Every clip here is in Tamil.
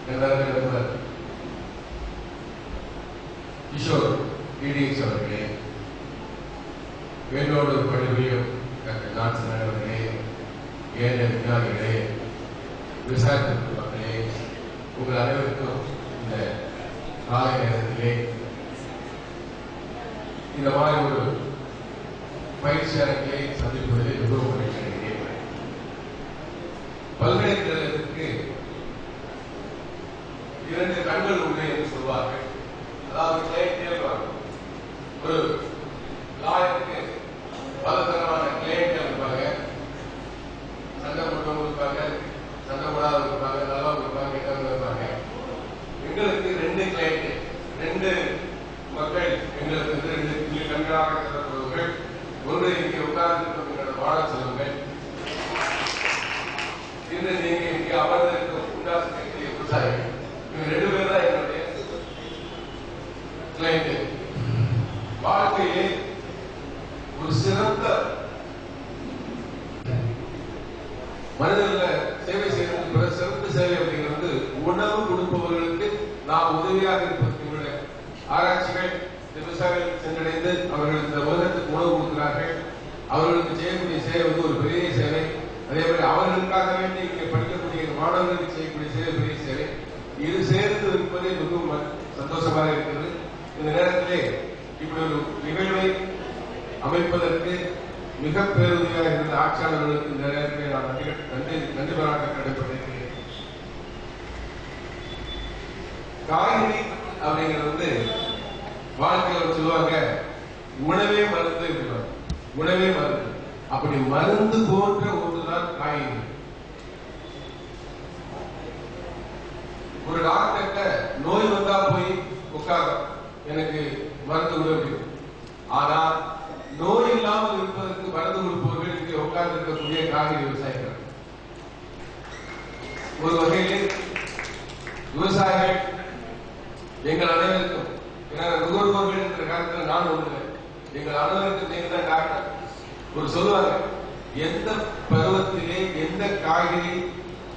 நண்பர் கிஷோர் டிடிஎக்ஸ் அவர்களே, வேண்டோடு பணிபுரியும் டாக்டர் ஜான்சன் அவர்களே, ஏழை விஞ்ஞானிகளே, விவசாயத்திற்கு மக்களே, உங்கள் அனைவருக்கும் இந்த காலை நேரத்திலே இந்த மாதிரி ஒரு பயிற்சி அரங்களை சந்திப்பதில் மிகவும் மகிழ்ச்சி அடைகிறேன். பல்கலைக்கழகத்திற்கு 2 கண்கள் உண்டு என்று சொல்வார்கள். அதாவது ஒரு லாயருக்கு பலதரமான கிளையன்கள் இருப்பாங்க, சங்கம் போட்டவங்க இருப்பாங்க, சங்கம் போடாதவங்க இருப்பாங்க, நல்லவங்க இருப்பாங்க, கெட்டவங்க இருப்பாங்க. எங்களுக்கு 2 கிளையன்ட், 2 மக்கள் எங்களுக்கு 2 கண்களாக கருதப்படுபவர்கள். ஒன்று இங்கே உட்கார்ந்திருக்கும் எங்களோட வாழ செல்வங்கள், இன்று நீங்க இங்கே அமர்ந்திருக்கும் உண்டாசக்கூடிய விவசாயிகள். இவங்க 2 பேர் தான் என்னுடைய கிளையன்ட். வாழ்க்கையிலே ஒரு சிறந்த மனிதர்களை சேவை செய்யறது சிறந்த சேவை அப்படிங்கிறது உணவு கொடுப்பவர்களுக்கு நாம் உதவியாக இருப்பது. ஆராய்ச்சிகள் விவசாயிகள் சென்றடைந்து அவர்கள் இந்த உலகத்துக்கு உணவு கொடுக்கிறார்கள். அவர்களுக்கு செய்யக்கூடிய சேவை ஒரு பெரிய சேவை. அதே மாதிரி அவர்களுக்காக வேண்டி இங்கே படிக்கக்கூடிய மாணவர்களுக்கு செய்யக்கூடிய சேவை பெரிய சேவை. இது சேர்ந்து இருப்பதே மிகவும் சந்தோஷமாக இருக்கிறது. இந்த நேரத்திலே இப்படி ஒரு நிகழ்வை அமைப்பதற்கு மிக பேருதவியாக இருந்த ஆட்சியாளர்களுக்கு இந்த நேரத்திலே நான் நன்றி பாராட்ட கடமைப்பட்டிருக்கிறேன். காய்கறி அப்படிங்கிறது வாழ்க்கையில் சொல்லுவாங்க, உணவே மருந்து. உணவே மருந்து. அப்படி மருந்து போன்ற ஒன்றுதான் காய்கறி. ஒரு டாக்டர்கிட்ட நோய் வந்தா போய் உட்கார எனக்கு மருந்து உதவி. ஆனா நோய் இல்லாமல் இருப்பதற்கு மருந்து கொடுப்பவர்கள் இங்கே உட்கார்ந்து இருக்கக்கூடிய காய்கறி விவசாயிகள். ஒரு வகையில் விவசாயிகள் எங்கள் அனைவருக்கும் நுகர்வோர்கள் என்ற காலத்தில் நான் ஒன்று, எங்கள் அனைவருக்கும் நீங்க தான் டாக்டர். ஒரு சொல்லுவாங்க, எந்த பருவத்திலே எந்த காய்கறி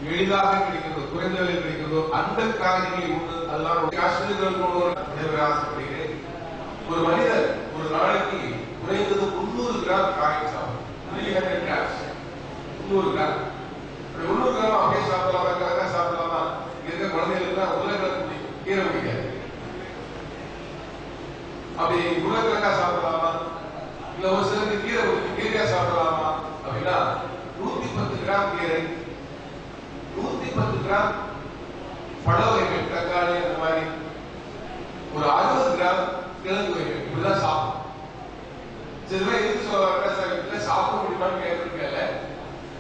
எளிதாக கிடைக்கிறதோ, குறைந்த விலையில் கிடைக்கிறதோ அந்த காய்கறி உண்டு. அதெல்லாம் காஷ்மீர்கள் ஆசைப்படுகிறேன். ஒரு மனிதர் ஒரு நாளைக்கு குறைந்தது 300 கிராம் காய்கறி சாப்பிடும். 300 கிராம் 300 கிராம் அப்படியே சாப்பிடலாமா, சாப்பிடலாமா? இருக்க குழந்தைகளுக்கு தான் உலக கீரை பிடிக்காது. அப்படி உலகக்கா சாப்பிடலாமா, இல்ல ஒரு சிலருக்கு கீரையா சாப்பிடலாமா அப்படின்னா 110 கிராம் கீரை, 110 கிராம் பழ வகைகள், தக்காளி, அந்த மாதிரி ஒரு 60 கிராம் கிழங்கு வகைகள் இப்படிதான் சாப்பிடும். சில பேர் எதுக்கு சொல்ல சாப்பிட முடியுமான்னு கேட்கல.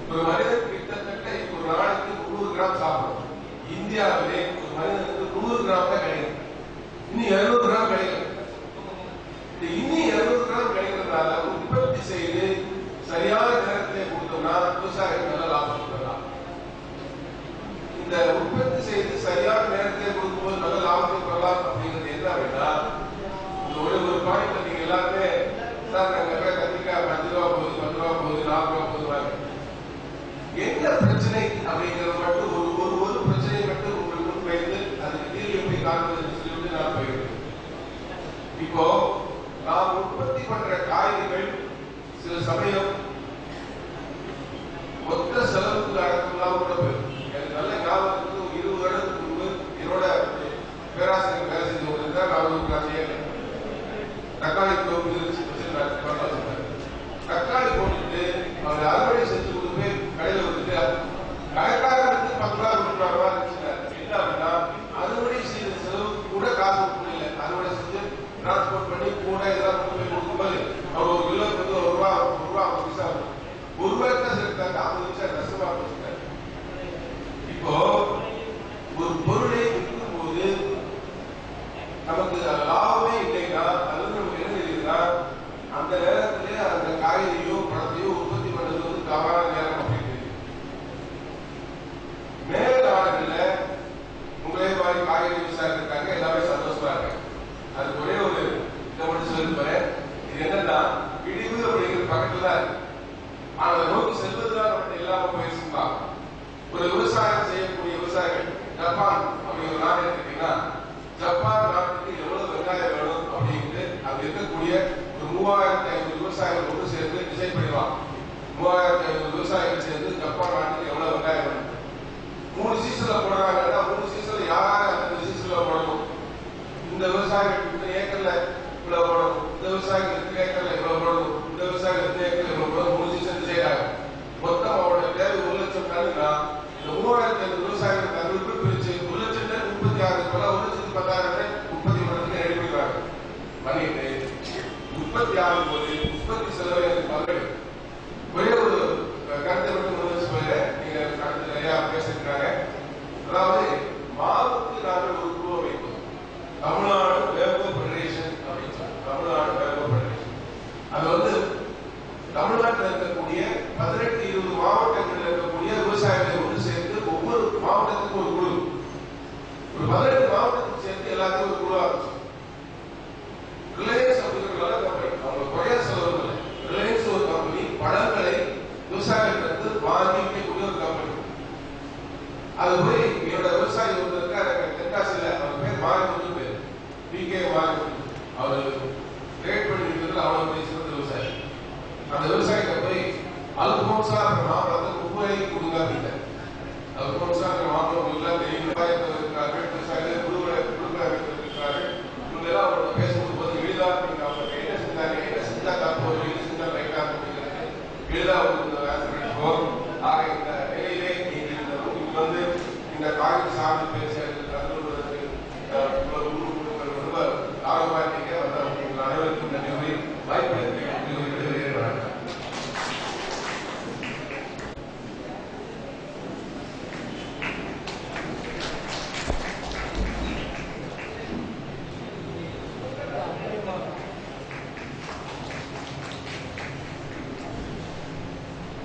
ஒரு மனிதன் கிட்டத்தட்ட ஒரு நாளைக்கு 300 கிராம் சாப்பிடும். இந்தியாவிலே ஒரு மனிதனுக்கு 100 கிராம் தான் கிடைக்கும். இன்னும் 200 கிராம் கிடைக்கும். இன்னும் 200 கிராம் கிடைக்கிறதுனால உற்பத்தி செய்து சரியான நேரத்திலே கொடுத்தோம்னா விவசாயிகள் நல்ல லாபம் பெறலாம். இந்த உற்பத்தி செய்து சரியான நேரத்திலே கொடுக்கும்போது நல்ல லாபத்தை பெறலாம் அப்படிங்கிறது என்ன அப்படின்னா, ஒரு பாயிண்ட் நீங்க எல்லாருமே சார் நாங்க கத்திரிக்காய் 5 ரூபா போகுது, 10 ரூபா போகுது, 4 ரூபா போகுது. என்ன பிரச்சனை அப்படிங்கிறது மட்டும் ஒரு பிரச்சனையை மட்டும் உங்களுக்கு முன் வைத்து அதுக்கு தீர்வு எப்படி காண்பது சொல்லிட்டு நான் போயிருக்கேன். இப்போ நாம் உற்பத்தி பண்ற காய்கறிகள் சில சமயம் மொத்த செலவுக்கு அடக்கம்லாம் கூட போயிடும். எனக்கு நல்ல ஞாபகத்துக்கு 20 வருடத்துக்கு முன்பு என்னோட பேராசிரியர் வேலை செஞ்சவங்க தான் நான் தக்காளி தோப்பு தக்காளி போட்டுட்டு அவங்க அறுவடை செஞ்சு கொடுத்து கடையில் வந்துட்டு கடைக்காரருக்கு 10 ரூபா 20 ரூபா என்ன அப்படின்னா அறுவடை செய்த செலவு கூட காசு இல்லை. அறுவடை செஞ்சு டிரான்ஸ்போர்ட் பண்ணி கூட இதெல்லாம் கொண்டு போய் கொடுக்கும்போது அவர் ஒரு கிலோக்கு வந்து 1 ரூபா 50 ஜப்பான் அப்படிங்கிற நாடு எடுத்துக்கிட்டீங்கன்னா ஜப்பான் நாட்டுக்கு எவ்வளவு வெங்காயம் வேணும் அப்படின்ட்டு அங்க இருக்கக்கூடிய ஒரு 3500 விவசாயிகள் ஒன்று சேர்ந்து டிசைட் பண்ணிடுவாங்க. 3500 விவசாயிகள் சேர்ந்து ஜப்பான் நாட்டுக்கு எவ்வளவு வெங்காயம் வேணும், 3 சீசன்ல போடுறாங்கன்னா 3 சீசன்ல யாராவது அந்த சீசன்ல போடணும், இந்த விவசாயிகள் இந்த ஏக்கர்ல இவ்வளவு போடணும், இந்த விவசாயிகள் இந்த ஏக்கர்ல இவ்வளவு போடணும், இந்த விவசாயிகள் இந்த ஏக்கர்ல இவ்வளவு போடணும், 3 சீசன் டிசைட் ஆகும். மொத்தம் அவரோட தேவை 1 லட்சம் டன்னுனா இந்த 3500 விவசாயிகளுக்கு அறிவிப்பு பிரிச்சு 1 லட்சம் டன் 36 போல 1,10,000 உற்பத்தி பண்றதுக்கு ரெடி பண்ணிடுறாங்க. பண்ணிட்டு 36 போது உற்பத்தி செலவு எனக்கு பல்வேறு ஒரே ஒரு கருத்தை மட்டும் முன்னெடுத்து சொல்றேன். நீங்க அடுத்து நிறைய பேசிருக்காங்க. அதாவது மாவுக்கு நாங்கள் ஒரு குழு அமைப்போம். தமிழ்நாடு வேகோ ஃபெடரேஷன் அப்படின்னு சொல்லி தமிழ்நாடு வேகோ ஃபெடரேஷன். அது வந்து தமிழ்நாட்டில் இருக்கக்கூடிய 18-20 மாவட்டங்களில் இருக்கக்கூடிய விவசாயிகளை ஒன்று சேர்ந்து ஒவ்வொரு மாவட்டத்துக்கும் ஒரு குழு, ஒரு 18 மாவட்டத்துக்கு சேர்த்து எல்லாத்தையும் ஒரு குழு ஆரம்பிச்சு. ரிலையன்ஸ் அப்படிங்கிற கம்பெனி, அவங்க குறைய செலவு இல்லை. ரிலையன்ஸ் ஒரு கம்பெனி, பழங்களை விவசாயிகளுக்கு வாங்கி விற்கக்கூடிய ஒரு கம்பெனி. அது போய் என்னோட விவசாயி ஒன்று இருக்காரு தென்காசியில், அவர் பேர் மாரிமுத்து, பேர் பிகே மாரிமுத்து. அவர் கிரேட் பண்ணி இருக்கிறது அவ்வளவு பெரிய சிறந்த விவசாயி. அந்த விவசாயிகிட்ட போய் அல்போன்சா மாம்பழத்தை 30 ரூபாய்க்கு கொடுங்க அப்படின்ட்டு. அல்போன்சா மாம்பழம் எல்லாம் தெரியும், இருக்காரு விவசாயிகள் கொடுக்குறாரு. இவங்கெல்லாம் அவரோட பேசும்போது எளிதா நீங்க அவங்க என்ன செஞ்சாங்க, என்ன செஞ்சா தப்பு, என்ன செஞ்சா ரைட்டா அப்படிங்கிறது எளிதா ஆன்சர். ஆக இந்த நிலையிலே நீங்க வந்து இந்த காய்கறி சார்ந்து பேச ரொம்ப ஆர்வமா இருக்கீங்க. உங்கள் அனைவருக்கும் நன்றி. வாய்ப்பு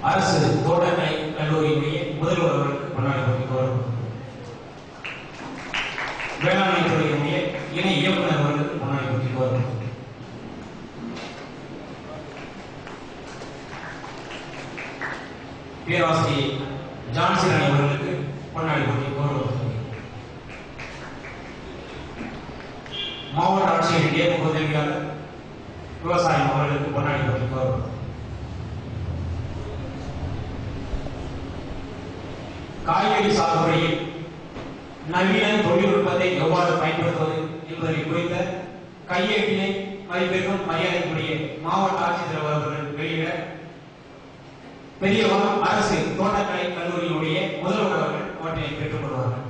அரசு தோட்டக்கலை கல்லூரியினுடைய முதல்வர்களுக்கு பொன்னாடை போட்டிக்கு வரும். வேளாண்மை துறையினுடைய இணை இயக்குநர் அவர்களுக்கு பொன்னாடை போட்டிக்கு வரும். பேராசிரியர் ஜான்சிராணி அவர்களுக்கு பொன்னாடை போட்டிக்கு வரும். மாவட்ட ஆட்சியருடைய உதவியாளர் விவசாயம் அவர்களுக்கு பொன்னாடை போட்டிக்கு வரும். காய்கறி சாகுபடியில் நவீன தொழில்நுட்பத்தை எவ்வாறு பயன்படுத்துவது என்பதை குறித்த கையேட்டினை மதிப்பிற்கும் மரியாதைக்குரிய மாவட்ட ஆட்சித்தலைவர் அவர்கள் வெளியிட பெரியவரம் அரசு தோட்டக்கலை கல்லூரியினுடைய முதல்வர் அவர்கள் அவற்றை பெற்றுக் கொள்வார்கள்.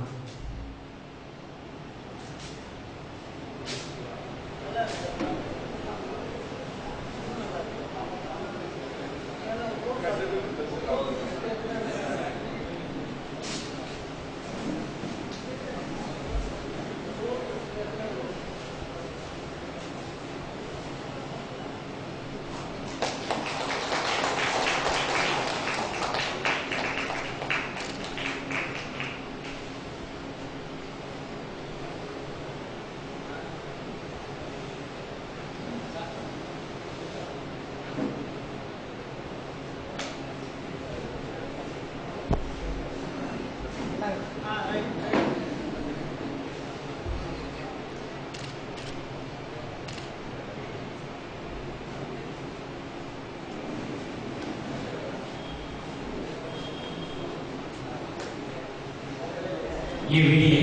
இவ்விடிய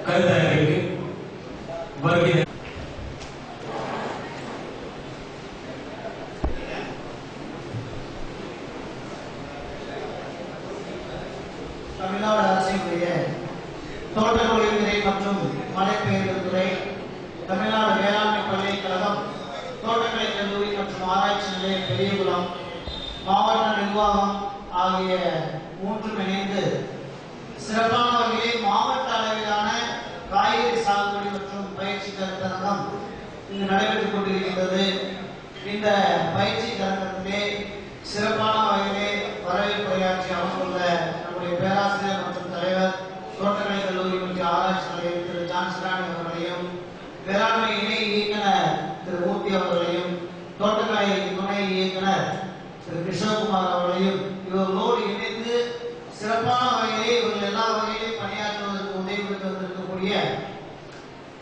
கருத்தரங்கிற்கு வருகிற தமிழ்நாடு அரசினுடைய தோட்டக்கலை மற்றும் மலைப்பெயர்வு துறை, தமிழ்நாடு வேளாண்மை பல்கலைக்கழகம், தோட்டக்கலை கல்லூரி மற்றும் ஆராய்ச்சி நிலையம் பெரியகுளம், மாவட்ட நிர்வாகம் ஆகிய மூன்றும் இணைந்து சிறப்பான வகையில் மாவட்ட அளவிலான காய்கறி சாகுபடி மற்றும் பயிற்சி கருத்தரங்கம் இங்கு நடைபெற்றுக் கொண்டிருக்கின்றது. இந்த பயிற்சி கருத்தரங்கிலே சிறப்பான வகையிலே வரவேற்புரையாற்றி அமர்ந்துள்ள நம்முடைய பேராசிரியர் மற்றும் தலைவர் தோட்டக்கலை கல்லூரி மற்றும் ஆராய்ச்சி நிலையம் திரு ஜான்சிராணி அவர்களையும், வேளாண்மை இணை இயக்குனர் திரு மூர்த்தி அவர்களையும், தோட்டக்கலை துணை இயக்குனர் திரு கிருஷ்ணகுமார் அவர்களையும் இவர்களோடு இணைந்து சிறப்பான வகையிலே இவர்கள் எல்லா வகையிலே பணியாற்றி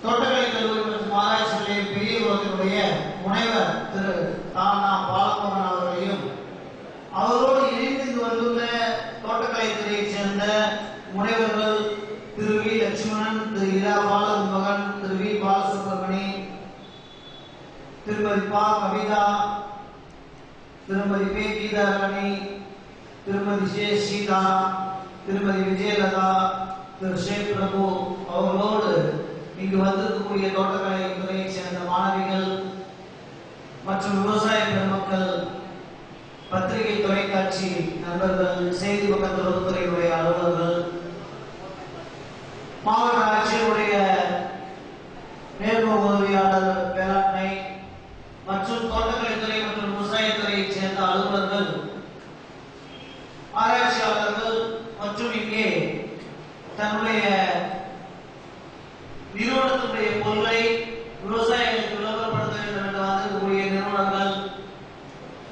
தோட்டக்கலை கல்லூரி மற்றும் ஆராய்ச்சி நிலையம் பெரியகுளத்தினுடைய முனைவர் திரு தானா பாலமோகன் அவர்களையும் அவரோடு இணைந்து இங்கு வந்துள்ள தோட்டக்கலை துறையைச் சேர்ந்த முனைவர்கள் திரு வி லட்சுமணன், திரு இரா பாலமோகன், திரு வி பாலசுப்ரமணி, திருமதி பா கவிதா, திருமதி பே கீதாராணி, திருமதி ஜே சீதா, திருமதி விஜயலதா, திரு ஷேக் பிரபு அவர்களோடு இங்கு வந்திருக்கக்கூடிய தோட்டக்கலை துறையைச் சேர்ந்த மாணவிகள் மற்றும் விவசாய பெருமக்கள், பத்திரிகை தொலைக்காட்சி நண்பர்கள், செய்தி பக்க தொடர்புத்துறையுடைய அலுவலர்கள், மாவட்ட ஆட்சியருடைய நேர்முக உதவியாளர் வேளாண்மை மற்றும் தோட்டக்கலைத்துறை மற்றும் விவசாயத்துறையைச் சேர்ந்த அலுவலர்கள், ஆராய்ச்சியாளர்கள் மற்றும் இங்கே தன்னுடைய நிறுவனத்துடைய பொருளை விவசாயிகளுக்கு விளம்பரப்படுத்த வேண்டும் என்று வந்திருக்கக்கூடிய நிறுவனங்கள்,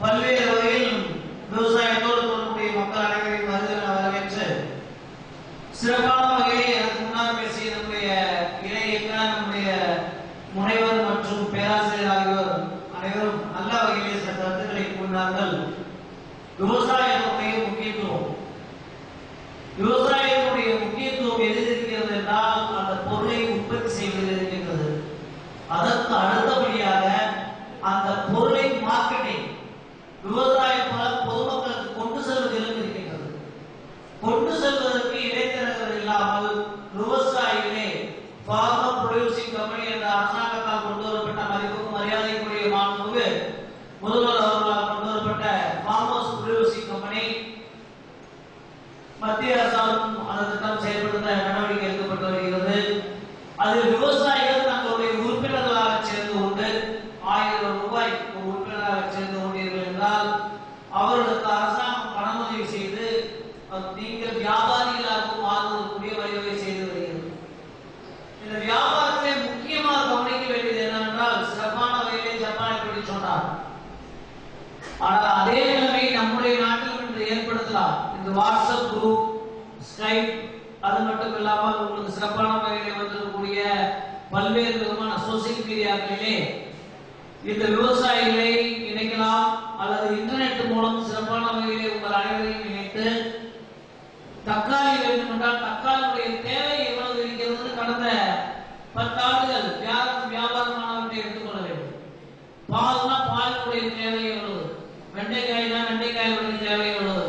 பல்வேறு வகையில் விவசாயத்தோடு தொடர்புடைய மக்கள் அனைவரையும் வரவேற்று சிறப்பான வகையில் எனக்கு முன்னால் பேசிய நம்முடைய இணை இயக்குனர், நம்முடைய முனைவர் மற்றும் பேராசிரியர் ஆகியோர் அனைவரும் நல்ல வகையிலே சில கருத்துக்களை கூறினார்கள். விவசாயத்துடைய முக்கியத்துவம், விவசாயத்துடைய முக்கியத்துவம் எது இருக்கிறது என்றால் அந்த பொருளை உற்பத்தி செய்வதில் இருக்கின்றது. அதற்கு அடுத்தபடியாக அந்த பொருளை மார்க்கெட்டிங், விவசாய பொதுமக்களுக்கு கொண்டு செல்வதிலும் இருக்கின்றது. கொண்டு செல்வதற்கு இடைத்தரகர்கள் இல்லாமல் விவசாயிகளே ஃபார்மர் ப்ரொடியூசிங் கம்பெனி என்ற அரசாங்கத்தால் கொண்டு வரப்பட்ட மதிப்புக்கும் மரியாதைக்குரிய மாண்புமிகு முதல்வர் அவர்களால் கொண்டு வரப்பட்ட ஃபார்மர்ஸ் ப்ரொடியூசிங் கம்பெனி மத்திய அரசாலும் அந்த திட்டம் செயல்படுத்த நடவடிக்கை எடுக்கப்பட்டு வருகிறது. அதில் விவசாயிகள் தங்களுடைய உறுப்பினர்களாக சேர்ந்து கொண்டு 1000 ரூபாய் உறுப்பினராக சேர்ந்து கொண்டீர்கள் என்றால் அவர்களுக்கு அரசாங்கம் பணமுதவி செய்து நீங்கள் வியாபாரிகளாகவும் மாறுவதற்குரிய வழிவகை செய்து வருகிறது. இந்த வியாபாரத்திலே முக்கியமாக கவனிக்க வேண்டியது என்னவென்றால் சிறப்பான வகையிலே ஜப்பானை பற்றி சொன்னார். ஆனால் அதே நிலைமை நம்முடைய நாட்டில் இன்று ஏற்படுத்தலாம். இந்த வாட்ஸ்அப் குரூப், ஸ்கைப், அது மட்டும் இல்லாமல் உங்களுக்கு சிறப்பான வகையிலே வந்திருக்கக்கூடிய பல்வேறு விதமான சோசியல் மீடியாக்களிலே இந்த விவசாயிகளை இணைக்கலாம் அல்லது இன்டர்நெட் மூலம் சிறப்பான வகையிலே உங்கள் அனைவரையும் இணைத்து தக்காளி வேண்டும் என்றால் தக்காளியுடைய தேவை எவ்வளவு இருக்கிறது கடந்த 10 ஆண்டுகள் வியாபாரமானவற்றை எடுத்துக்கொள்ள வேண்டும். பால்னா பாலுடைய தேவை எவ்வளவு, வெண்டைக்காய்னா வெண்டைக்காயுடைய தேவை எவ்வளவு,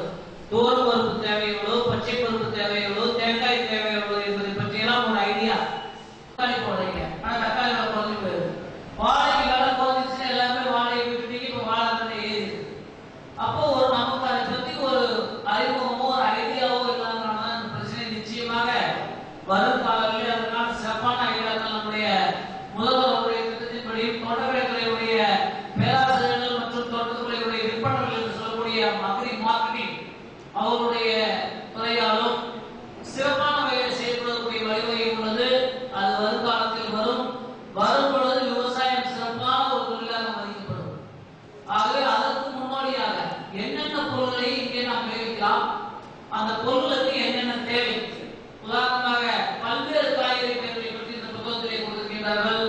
தோரம் பருப்பு தேவை எவ்வளவு, பச்சை பருப்பு தேவை எவ்வளவு, தேங்காய் தேவை எவ்வளவு என்பதை பற்றியெல்லாம் ஒரு ஐடியா. தக்காளி போடுறீங்க, ஆனா தக்காளி குறைஞ்சு போயிடுது. வாழைக்கு வேலை குறைஞ்சிச்சுன்னா எல்லாருமே வாழையை விட்டுட்டீங்க, இப்ப வாழை தண்ணி ஏறிடுது. அப்போ ஒரு நமக்கு அதை பற்றி ஒரு அறிமுகமோ ஒரு ஐடியாவோ இல்லாதனால அந்த பிரச்சனை நிச்சயமாக வரும் காலங்களில் அதனால சிறப்பான ஐடியாக்கள் நம்முடைய முதல்வருடைய திட்டத்தின்படி தோட்டக்கலைத்துறையுடைய பேராசிரியர்கள் மற்றும் தோட்டக்கலையுடைய விற்பனர்கள் என்று சொல்லக்கூடிய மார்க்கெட்டிங் அவருடைய துறையாலும் சிறப்பான வகையில் செயல்படக்கூடிய வழிவகை உள்ளது. அது வருங்காலத்தில் வரும் பொழுது விவசாயம் சிறப்பான ஒரு தொழிலாக மதிக்கப்படும். ஆகவே அதற்கு முன்னோடியாக என்னென்ன பொருட்களை இங்கே நாம் விளைவிக்கலாம், அந்த பொருளுக்கு என்னென்ன தேவை, உதாரணமாக பல்வேறு காய்கறி பெயர்களை பற்றி இந்த புத்தகத்திலே கொடுத்திருக்கின்றார்கள்.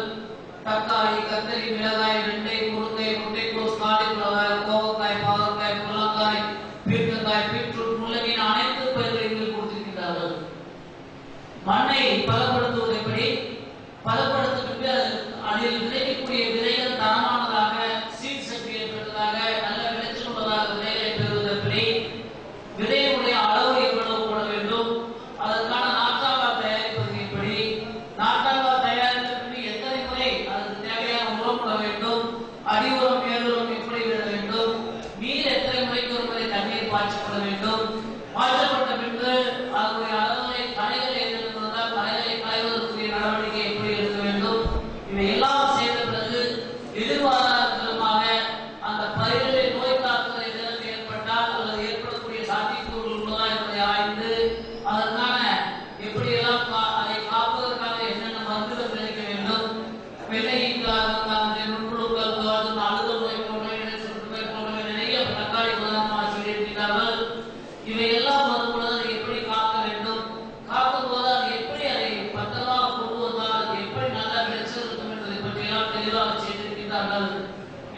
தக்காளி, கத்தரி, மிளகாய், வெண்டை, முருங்கை, முட்டைக்கோஸ், காலிஃபிளவர், கோவக்காய், பாவக்காய், புடலங்காய், பீர்க்கங்காய், பீட்ரூட், முள்ளங்கி அனைத்து பயிர்களை இதில் கொடுத்திருக்கின்றார்கள். மண்ணை பலப்படுத்துவது எப்படி, பலப்படுத்திட்டு அதில் விளைவிக்கக்கூடிய விதைகள் தரமானதாக, சீட் சக்தியை பெற்றதாக, நல்ல விளைச்சல் உள்ளதாக விதைகளை பெறுவது எப்படி, விதையுடைய அளவு எவ்வளவு போட வேண்டும், அதற்கான நாற்றாங்கா தயாரிப்பது எப்படி, நாற்றாங்கா தயாரித்த பின்பு எத்தனை முறை அதற்கு தேவையான உரம் போட வேண்டும், அடி உரம் மேல் உரம் எப்படி விட வேண்டும், நீர் எத்தனை முறைக்கு ஒரு முறை தண்ணீர் பாய்ச்சப்பட வேண்டும், பாய்ச்சப்பட்ட பின்பு அதனுடைய அளவுகளை களைகள் ஏற்படுவதால் களைகளை களைவதற்குரிய நடவடிக்கை எப்படி எடுக்க வேண்டும்,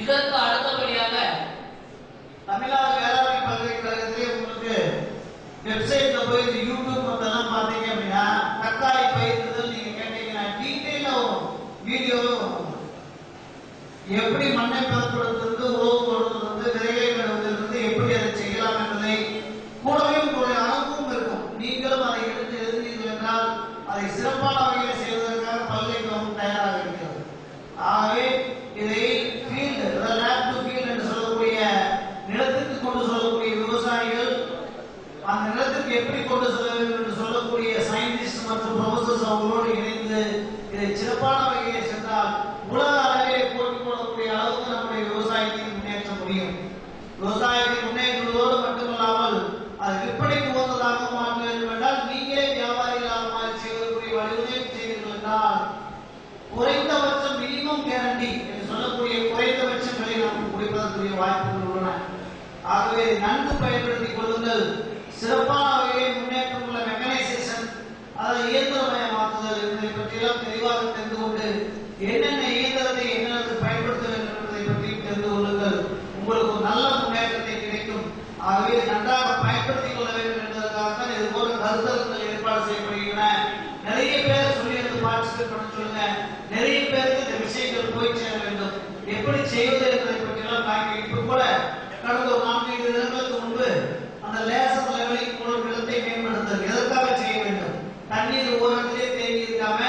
இதற்கு அடுத்தபடியாக தமிழ்நாடு வேளாண்மை பல்கலைக்கழகத்திலே உங்களுக்கு வெப்சைட்ல போய் யூடியூப் அதெல்லாம் பாத்தீங்க அப்படின்னா தக்காளி பயிரிடுதல் நீங்க கேட்டீங்கன்னா டீடைலா வீடியோ எப்படி மண்ணை பதப்படுத்துறது, உழவு போடுறது, விதைகளை நடுவதிலிருந்து எப்படி அதை செய்யலாம் என்பதை கூடவே உங்களுடைய அனுபவம் இருக்கும். நீங்களும் அதை எடுத்து எழுதினீர்கள் என்றால் அதை சிறப்பான வகையில் செய்வதற்காக பல்கலைக்கழகம் தயாராக இருக்கிறது. ஆகவே இதை ஃபீல்டு லேப் டு ஃபீல்டு என்று சொல்லக்கூடிய நிலத்திற்கு கொண்டு சொல்லக்கூடிய விவசாயிகள் அந்த நிலத்திற்கு எப்படி கொண்டு செல்ல வேண்டும் என்று சொல்லக்கூடிய சயின்டிஸ்ட் மற்றும் ப்ரொஃபசர்ஸ் அவங்களோடு இணைந்து இதை சிறப்பான வகையை சென்றால் உலக அளவிலே போட்டி போடக்கூடிய அளவுக்கு நம்முடைய விவசாயத்தை முன்னேற்ற முடியும். விவசாயத்தை முன்னேற்றுவதோடு மட்டுமல்லாமல் அது விற்பனைக்கு உகந்ததாக மாற்ற வேண்டும் என்றால் நீங்களே வியாபாரிகளாக மாறி செய்வதற்குரிய வழிவகையை செய்வீர்கள் என்றால் குறைந்தபட்சம் மினிமம் கேரண்டி என்று சொல்லக்கூடிய குறைந்தபட்சங்களை நாம் குறைப்பதற்குரிய வாய்ப்புகள் உள்ளன. ஆகவே நன்கு பயன்படுத்திக் கொள்ளுங்கள். சிறப்பான வகையில் முன்னேற்றம் உள்ள மெக்கனைசேஷன், அதாவது இயந்திரமயமாக்குதல் என்பதை பற்றியெல்லாம் தெளிவாக தெரிந்து கொண்டு என்னென்ன இயந்திரத்தை என்னென்ன பயன்படுத்த வேண்டும் என்பதை பற்றி தெரிந்து கொள்ளுங்கள். உங்களுக்கு ஒரு நல்ல முன்னேற்றத்தை கிடைக்கும். ஆகவே நன்றாக பயன்படுத்திக் கொள்ள வேண்டும் என்பதற்காக இது போன்ற கருத்தரங்குகள் ஏற்பாடு செய்யப்படுகின்றன. நிறைய பேர் சொல்லி வந்து பார்ட்டிசிபேட் பண்ண சொல்லுங்க. நிறைய பேருக்கு இந்த விஷயங்கள் போய் சேர வேண்டும். எப்படி செய்வது என்பதை பற்றியெல்லாம் நாங்கள் இப்ப கூட கடந்த ஒரு 4-5 தினங்களுக்கு முன்பு அந்த லேசர் லெவலிங் மூலம் நிலத்தை மேம்படுத்துதல் எதற்காக செய்ய வேண்டும்? தண்ணீர் ஓரத்திலே தேங்கி இருக்காம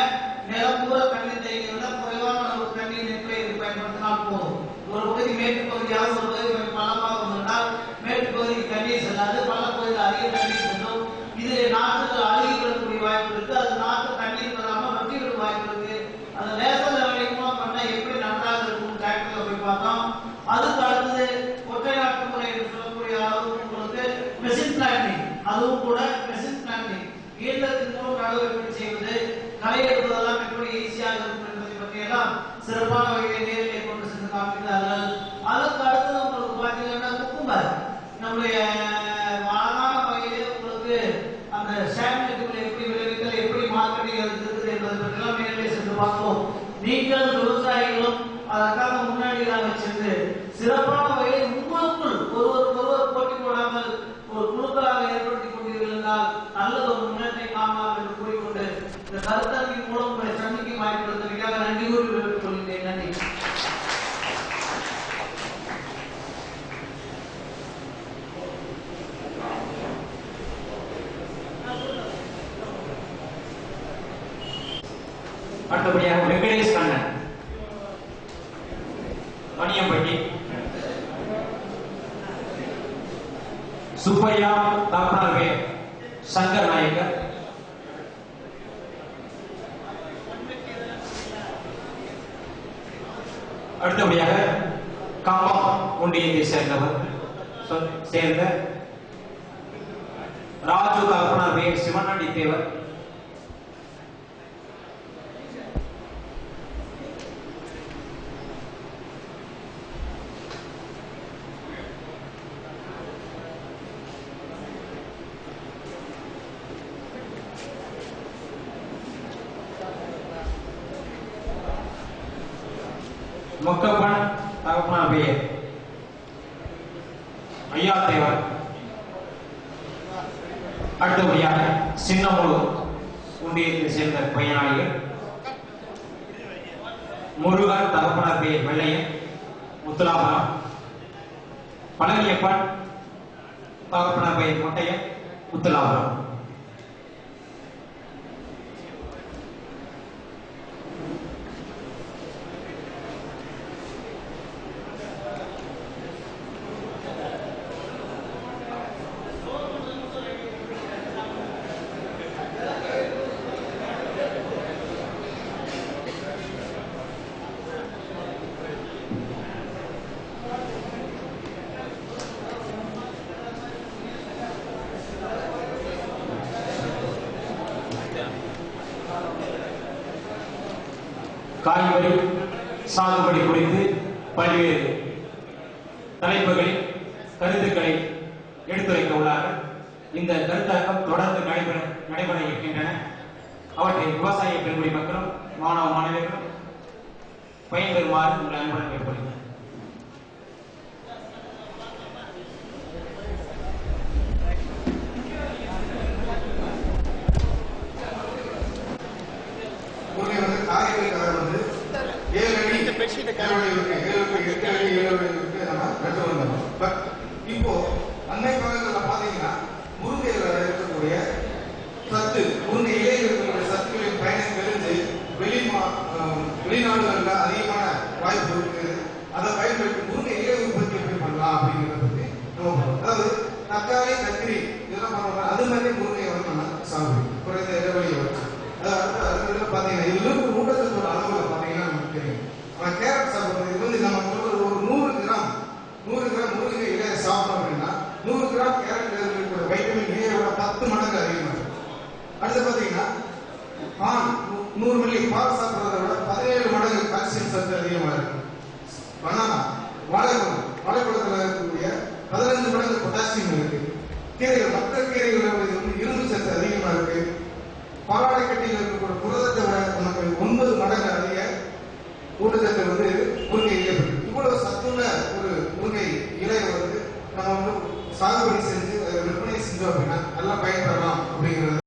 நிலம் பூரா தண்ணீர் தேங்கி இருந்தால் குறைவான அளவு தண்ணீர் நெற்றை பயன்படுத்தினால் போதும். ஒரு பகுதி மேற்கு பகுதியாக ஒரு பகுதி பள்ளமாக இருந்தால் மேற்கு பகுதிக்கு தண்ணீர் செல்லாது, பள்ளப்பகுதியில் அதிக தண்ணீர் செல்லும். இதில் நாற்றுகள் அழுகி விடக்கூடிய வாய்ப்பு இருக்கு. அது நாட்டு தண்ணீர் பெறாமல் வட்டி விடும் வாய்ப்பு இருக்கு. அந்த லேசர் லெவலிங் மூலம் பண்ணா எப்படி நன்றாக இருக்கும் டிராக்டர்ல போய் பார்த்தோம். அதுக்கு அடுத்தது ஒற்றை நாட்டு முறை என்று சொல்லக்கூடிய அளவுக்கு உங்களுக்கு மெஷின் பிளான்டிங், அதுவும் கூட மெஷின் பிளான்டிங் இயந்திரத்தின் மூலம் நடவு எப்படி செய்வது, களை எடுப்பதெல்லாம் எப்படி ஈஸியாக இருக்கும் என்பதை பற்றி எல்லாம் சிறப்பான வகையில் நேரிலே கொண்டு சென்று காண்பிக்கிறார்கள். அதுக்கு அடுத்தது உங்களுக்கு பார்த்தீங்கன்னா குக்கும்பர் நம்முடைய அழகான வகையிலே உங்களுக்கு அந்த ஸ்டாமினேட்டுகளை எப்படி விளைவித்தல், எப்படி மார்க்கெட்டிங் இருக்குது என்பதை பற்றி எல்லாம் நேரிலே சென்று பார்ப்போம். நீங்கள் விவசாயிகளும் அதற்காக முன்னாடியாக சென்று சிறப்பான வகையில் உங்களுக்குள் ஒருவர் போட்டி போடாமல் ஒரு குழுக்களாக ஏற்படுத்திக் கொண்டீர்கள் என்றால் நல்லது ஒரு முன்னேற்றை காணலாம் என்று கூறிக்கொண்டு இந்த கருத்தரங்கின் மூலம் உங்களை சந்திக்க வாய்ப்படுத்துவதற்காக நன்றி கூறி விடுவித்துக் கொள்கிறேன். நன்றி. அடுத்தபடியாக வெங்கடேஷ் கண்ணன் மணியம்பட்டி, சுப்பையா தாப்பனார்வே சங்கர் நாயக்கர், அடுத்தபடியாக கம்பம் ஒன்றியத்தை சேர்ந்த ராஜு தாப்பனார்வே சிவனாண்டி தேவர், முக்கப்பன் தகப்பனார்வே ஐயா தேவர், அடுத்தபடியாக சின்னமுழு ஒன்றியத்தை சேர்ந்த பையனாளிகள் முருகன் தகப்பனார்வே வெள்ளையன் முத்துலாபுரம், பழனியப்பன் தகப்பனார்வே மொட்டையன் முத்துலாபுரம். காய்கறி சாகுபடி குறித்து பல்வேறு தலைப்புகளில் கருத்துக்களை எடுத்துரைக்க உள்ளார்கள். இந்த கருத்தரங்கம் தொடர்ந்து நடைபெற இருக்கின்றன. அவற்றை விவசாய பெருங்குடி மக்களும் மாணவ மாணவியர்களும் பயன்பெறுமாறு உங்கள் அன்புடன் கேட்படுகிறேன். நம்ம நட்டு வந்தோம். பட் இப்போ அன்னை காலங்களில் பாத்தீங்கன்னா முருங்கையில இருக்கக்கூடிய சத்து, முருங்கை இலையில் இருக்கக்கூடிய சத்துக்களின் பயணம் தெரிஞ்சு வெளிநாடுகள்ல அதிகமான வாய்ப்பு இருக்கு. அதை பயன்படுத்தி முருங்கை இலை உற்பத்தி எப்படி பண்ணலாம் அப்படிங்கிறத பத்தி அதாவது தக்காளி கத்திரி இதெல்லாம் பண்ணுவாங்க. அது மாதிரி முருங்கையை வந்து நம்ம சாகுபடி குறைந்த இடைவெளியை வச்சு அதாவது பாத்தீங்கன்னா இதுல இருந்து ஊட்டச்சத்தோட அளவுல பாத்தீங்கன்னா நமக்கு தெரியும். கேரட் சாப்பிடுறது இது வந்து நம்ம ஒரு 100 கிராம் முருங்கை இலையை சாப்பிட்டோம் அப்படின்னா 100 கிராம் கேரட்ல இருக்கக்கூடிய வைட்டமின் ஏயோட 10 மடங்கு அதிகமாக இருக்கு. அடுத்து பாத்தீங்கன்னா பால் 100 மில்லி பால் சாப்பிடுறத விட 17 மடங்கு கால்சியம் சத்து அதிகமா இருக்கு. பனானா வாழைப்பழத்துல இருக்கக்கூடிய 15 மடங்கு பொட்டாசியம் இருக்கு. கீரைகள் மற்ற கீரைகள் வந்து இரும்பு சத்து அதிகமா இருக்கு. பாலாடை கட்டியில் இருக்கக்கூடிய புரதத்தை விட நமக்கு 9 மடங்கு அதிக ஊட்டச்சத்து வந்து முருங்கை இலை இருக்கு. இவ்வளவு சத்துள்ள ஒரு முருங்கை இலையை வந்து நம்ம வந்து சாகுபடி செஞ்சு விற்பனை செஞ்சோம் அப்படின்னா நல்லா பயன்பட